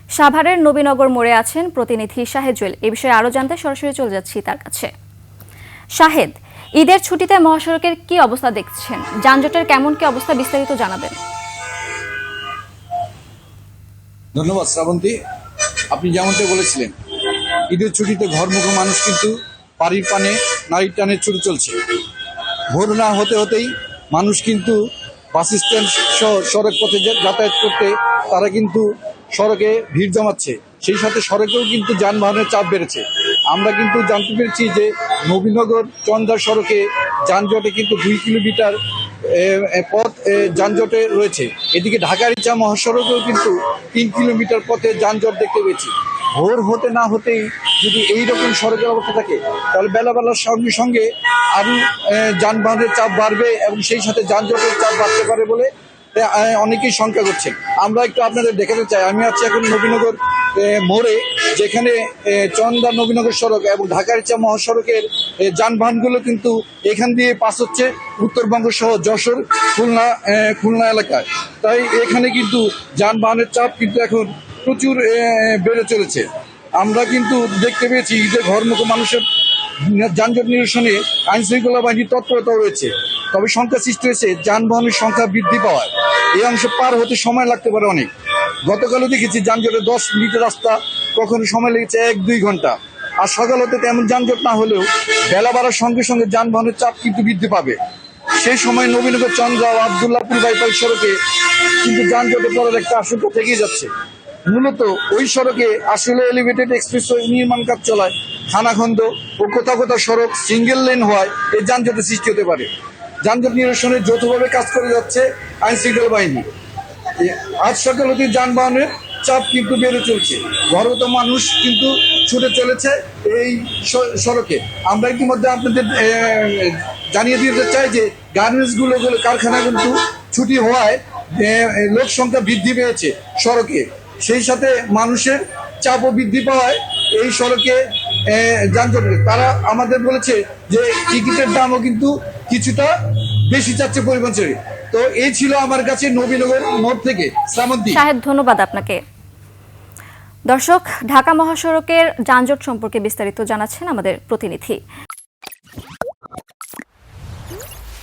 সাভারের নবীনগর মোড়ে আছেন প্রতিনিধি শাহেদ জুয়েল। এ বিষয়ে আরো জানতে সরাসরি চলে যাচ্ছি তার কাছে। শাহেদ, ঈদের ছুটিতে মহাসড়কের কি অবস্থা দেখছেন? যানজটের কেমন কি অবস্থা বিস্তারিত জানাবেন। ধন্যবাদ শ্রাবন্তী। আপনি যেমনটা বলেছিলেন, ঈদের ছুটিতে ঘরমুখো মানুষ কিন্তু বাড়ির পানে নারীর টানে ছুটে চলছে। ভোর না হতে হতেই মানুষ কিন্তু বাস স্ট্যান্ড সহ সড়ক পথে যাতায়াত করতে তারা কিন্তু সড়কে ভিড় জমাচ্ছে। সেই সাথে সড়কেও কিন্তু যানবাহনের চাপ বেড়েছে। আমরা কিন্তু জানতে পেরেছি যে নবীনগর চন্দ্রা সড়কে যানজটে কিন্তু 2 কিলোমিটার পথ যানজটে রয়েছে। এদিকে ঢাকার ইচ্ছা মহাসড়কেও কিন্তু 3 কিলোমিটার পথে যানজট দেখতে পেয়েছি। ভোর হতে না হতেই যদি এইরকম সড়কের অবস্থা থাকে, তাহলে বেলার সঙ্গে সঙ্গে আরও যানবাহনের চাপ বাড়বে এবং সেই সাথে যানজটের চাপ বাড়তে পারে বলে অনেকেই শঙ্কা করছেন। আমরা একটু আপনাদের দেখাতে চাই, আমি আছি এখন নবীনগর মোড়ে, যেখানে চন্দা নবীনগর সড়ক এবং ঢাকার ইচ্ছা মহাসড়কের যানবাহনগুলো কিন্তু এখান দিয়ে পাস হচ্ছে উত্তরবঙ্গ সহ যশোর, খুলনা এলাকায়। তাই এখানে কিন্তু যানবাহনের চাপ কিন্তু এখন প্রচুর বেড়ে চলেছে। আমরা কিন্তু দেখতে পেয়েছি যে ঘরমুখো মানুষের যানজট নিরসনে আইন শৃঙ্খলা বাহিনীর তৎপরতা রয়েছে। তবে সংখ্যা সৃষ্টি হয়েছে যানবাহনের সংখ্যা বৃদ্ধি পাওয়ায় এই অংশ পার হতে সময় লাগতে পারে অনেক। গতকালও দেখেছি যানজটে 10 মিনিটের রাস্তা কখনো সময় লেগেছে 1-2 ঘন্টা। আর সকাল হতে তেমন যানজট না হলেও বেলা বাড়ার সঙ্গে সঙ্গে যানবাহনের চাপ কিন্তু বৃদ্ধি পাবে। সেই সময় নবীনগর চন্দ্রা ও আবদুল্লাহপুর বাইপাস সড়কে কিন্তু যানজটে পড়ার একটা আশঙ্কা থেকেই যাচ্ছে। মূলত ওই সড়কে আসলে এলিভেটেড এক্সপ্রেসওয়ে নির্মাণ কাজ চলায় খানাখন্দ ও কোথাও কোথাও সড়ক সিঙ্গেল লেন হওয়ায় এই যানজটের সৃষ্টি হতে পারে। যানজট নিরসনে যৌথভাবে কাজ করে যাচ্ছে আইন শৃঙ্খলা বাহিনী। আজ সকাল হতে যানবাহনের চাপ কিন্তু বেড়ে চলছে। ঘরগত মানুষ কিন্তু ছুটে চলেছে এই সড়কে। আমরা ইতিমধ্যে আপনাদের জানিয়ে দিতে চাই যে গার্মেন্টসগুলো কারখানা কিন্তু ছুটি হওয়ায় লোক সংখ্যা বৃদ্ধি পেয়েছে সড়কে। সেই সাথে মানুষের চাপও বৃদ্ধি পাওয়ায় এই সড়কে যানজট। তারা আমাদের বলেছে যে টিকিটের দামও কিন্তু কিছুটা বেশি চাচ্ছে পরিবহন। তো এই ছিল আমার কাছে নবীনগর মোড় থেকে শ্রাবন্তী। শাহেদ, ধন্যবাদ আপনাকে। দর্শক, ঢাকা মহাসড়কের যানজট সম্পর্কে বিস্তারিত জানাচ্ছেন আমাদের প্রতিনিধি।